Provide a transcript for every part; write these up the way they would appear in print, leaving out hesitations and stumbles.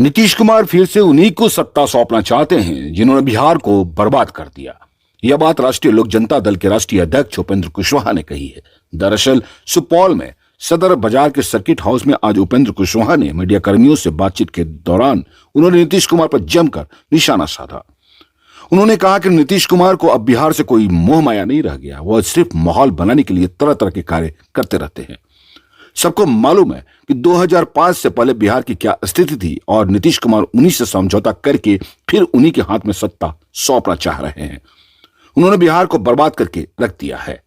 नीतीश कुमार फिर से उन्हीं को सत्ता सौंपना चाहते हैं जिन्होंने बिहार को बर्बाद कर दिया। यह बात राष्ट्रीय लोक जनता दल के राष्ट्रीय अध्यक्ष उपेंद्र कुशवाहा ने कही है। दरअसल सुपौल में सदर बाजार के सर्किट हाउस में आज उपेंद्र कुशवाहा ने मीडिया कर्मियों से बातचीत के दौरान उन्होंने नीतीश कुमार पर जमकर निशाना साधा। उन्होंने कहा कि नीतीश कुमार को अब बिहार से कोई मोह माया नहीं रह गया, वह सिर्फ माहौल बनाने के लिए तरह तरह के कार्य करते रहते हैं। सबको मालूम है कि 2005 से पहले बिहार की क्या स्थिति थी और नीतीश कुमार उन्हीं से समझौता करके फिर उन्हीं के हाथ में सत्ता सौंपना चाह रहे हैं। उन्होंने बिहार को बर्बाद करके रख दिया है।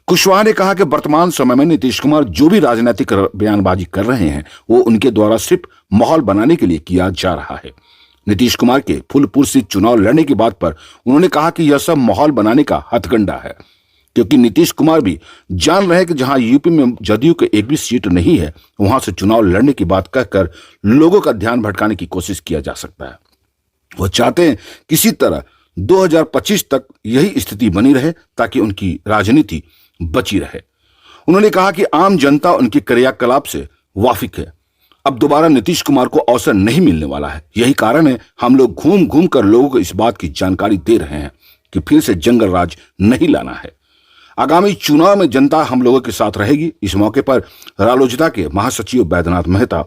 कुशवाहा ने कहा कि वर्तमान समय में नीतीश कुमार जो भी राजनीतिक बयानबाजी कर रहे हैं वो उनके द्वारा सिर्फ माहौल बनाने के लिए किया जा रहा है। नीतीश कुमार के फूलपुर से चुनाव लड़ने की बात पर उन्होंने कहा कि यह सब माहौल बनाने का हथकंडा है, क्योंकि नीतीश कुमार भी जान रहे हैं कि जहां यूपी में जदयू की एक भी सीट नहीं है वहां से चुनाव लड़ने की बात कहकर लोगों का ध्यान भटकाने की कोशिश किया जा सकता है। वो चाहते हैं किसी तरह 2025 तक यही स्थिति बनी रहे ताकि उनकी राजनीति बची रहे। उन्होंने कहा कि आम जनता उनके क्रियाकलाप से वाकिफ है। अब दोबारा नीतीश कुमार को अवसर नहीं मिलने वाला है। यही कारण है हम लोग घूम घूम कर लोगों को इस बात की जानकारी दे रहे हैं कि फिर से जंगल राज नहीं लाना है। आगामी चुनाव में जनता हम लोगों के साथ रहेगी। इस मौके पर रालोजदा के महासचिव बैद्यनाथ मेहता,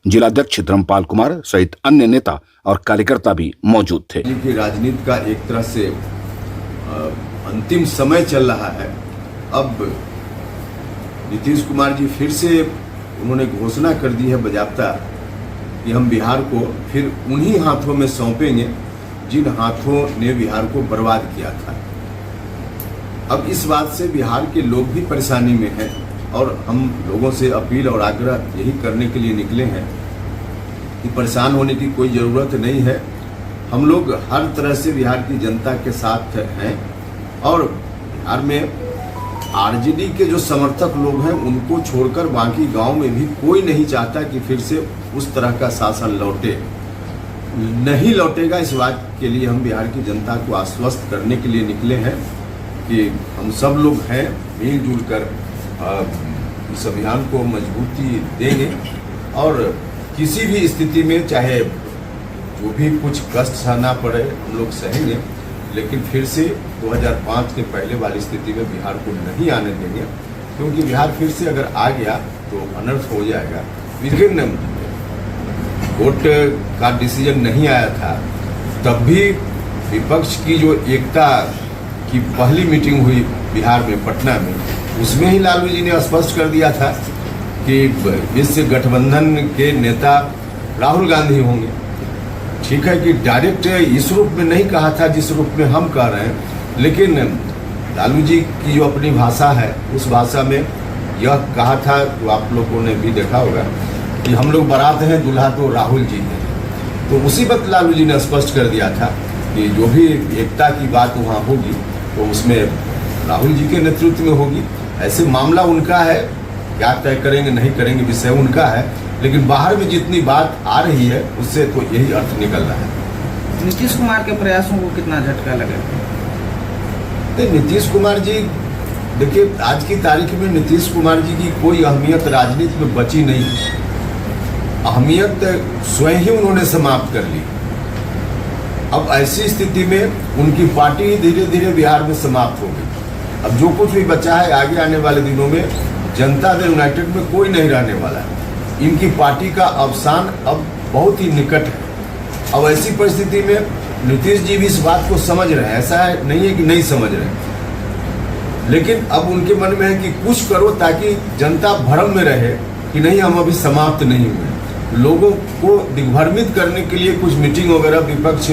जिलाध्यक्ष धर्मपाल कुमार सहित अन्य नेता और कार्यकर्ता भी मौजूद थे। राजनीति का एक तरह से अंतिम समय चल रहा है। अब नीतीश कुमार जी फिर से उन्होंने घोषणा कर दी है बजाबता कि हम बिहार को फिर उन्हीं हाथों में सौंपेंगे जिन हाथों ने बिहार को बर्बाद किया था। अब इस बात से बिहार के लोग भी परेशानी में हैं और हम लोगों से अपील और आग्रह यही करने के लिए निकले हैं कि परेशान होने की कोई ज़रूरत नहीं है। हम लोग हर तरह से बिहार की जनता के साथ हैं और बिहार में आरजेडी के जो समर्थक लोग हैं उनको छोड़कर बाकी गांव में भी कोई नहीं चाहता कि फिर से उस तरह का शासन लौटे। नहीं लौटेगा, इस बात के लिए हम बिहार की जनता को आश्वस्त करने के लिए निकले हैं कि हम सब लोग हैं, मिलजुल कर इस अभियान को मजबूती देंगे और किसी भी स्थिति में चाहे जो भी कुछ कष्ट सहना पड़े हम लोग सहेंगे, लेकिन फिर से 2005 के पहले वाली स्थिति में बिहार को नहीं आने देंगे, क्योंकि बिहार फिर से अगर आ गया तो अनर्थ हो जाएगा। लेकिन कोर्ट का डिसीजन नहीं आया था तब भी विपक्ष की जो एकता की पहली मीटिंग हुई बिहार में पटना में, उसमें ही लालू जी ने स्पष्ट कर दिया था कि इस गठबंधन के नेता राहुल गांधी होंगे। ठीक है कि डायरेक्ट इस रूप में नहीं कहा था जिस रूप में हम कह रहे हैं, लेकिन लालू जी की जो अपनी भाषा है उस भाषा में यह कहा था, जो आप लोगों ने भी देखा होगा कि हम लोग बारात हैं, दूल्हा तो राहुल जी हैं। तो उसी वक्त लालू जी ने स्पष्ट कर दिया था कि जो भी एकता की बात वहाँ होगी तो उसमें राहुल जी के नेतृत्व में होगी। ऐसे मामला उनका है, क्या तय करेंगे नहीं करेंगे विषय उनका है, लेकिन बाहर में जितनी बात आ रही है उससे तो यही अर्थ निकल रहा है। नीतीश कुमार के प्रयासों को कितना झटका लगा? नीतीश कुमार जी, देखिए आज की तारीख में नीतीश कुमार जी की कोई अहमियत राजनीति में बची नहीं। अहमियत स्वयं ही उन्होंने समाप्त कर ली। अब ऐसी स्थिति में उनकी पार्टी धीरे धीरे बिहार में समाप्त हो गई। अब जो कुछ भी बचा है आगे आने वाले दिनों में जनता दल यूनाइटेड में कोई नहीं रहने वाला है। इनकी पार्टी का अवसान अब बहुत ही निकट है। अब ऐसी परिस्थिति में नीतीश जी भी इस बात को समझ रहे हैं, ऐसा है नहीं है कि नहीं समझ रहे, लेकिन अब उनके मन में है कि कुछ करो ताकि जनता भ्रम में रहे कि नहीं हम अभी समाप्त नहीं हुए। लोगों को दिग्भ्रमित करने के लिए कुछ मीटिंग वगैरह विपक्ष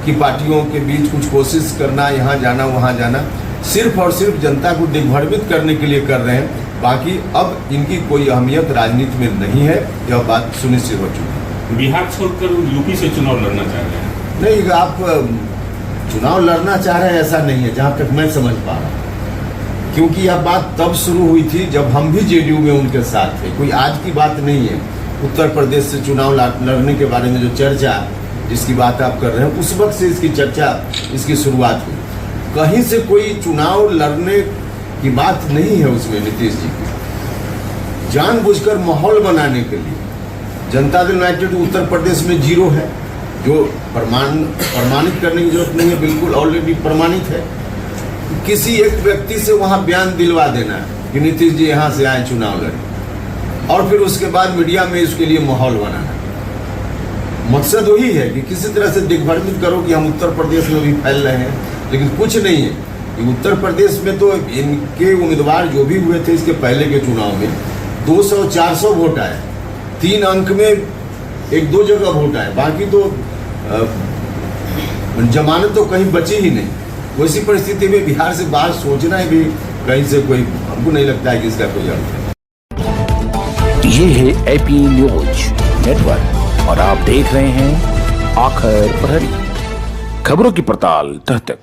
की पार्टियों के बीच कुछ कोशिश करना, यहाँ जाना वहाँ जाना, सिर्फ और सिर्फ जनता को दिग्भ्रमित करने के लिए कर रहे हैं। बाकी अब इनकी कोई अहमियत राजनीति में नहीं है, यह बात सुनिश्चित हो चुकी है। बिहार छोड़कर यूपी से चुनाव लड़ना चाह रहे हैं? नहीं, आप चुनाव लड़ना चाह रहे हैं ऐसा नहीं है जहाँ तक मैं समझ पा रहा हूँ, क्योंकि यह बात तब शुरू हुई थी जब हम भी जेडीयू में उनके साथ थे। कोई आज की बात नहीं है। उत्तर प्रदेश से चुनाव लड़ने के बारे में जो चर्चा जिसकी बात आप कर रहे हैं उस वक्त से इसकी चर्चा, इसकी शुरुआत हुई। कहीं से कोई चुनाव लड़ने की बात नहीं है उसमें। नीतीश जी की जानबूझकर माहौल बनाने के लिए जनता दल यूनाइटेड उत्तर प्रदेश में 0 है, जो प्रमाणित करने की जरूरत नहीं है, बिल्कुल ऑलरेडी प्रमाणित है। किसी एक व्यक्ति से वहां बयान दिलवा देना कि नीतीश जी यहां से आए चुनाव लड़े, और फिर उसके बाद मीडिया में इसके लिए माहौल बनाना। मकसद वही है कि किसी तरह से दिग्भ्रमित करो कि हम उत्तर प्रदेश में भी फैल रहे हैं, लेकिन कुछ नहीं है कि उत्तर प्रदेश में तो इनके उम्मीदवार जो भी हुए थे इसके पहले के चुनाव में 200-400 वोट आए, 3 अंक में 1-2 जगह वोट आए, बाकी तो जमानत तो कहीं बची ही नहीं। वैसी परिस्थिति में बिहार से बाहर सोचना है भी कहीं से कोई, हमको नहीं लगता है कि इसका कोई अर्थ है। ये है एपी न्यूज नेटवर्क और आप देख रहे हैं आखिर प्रहरी, खबरों की पड़ताल तह तक।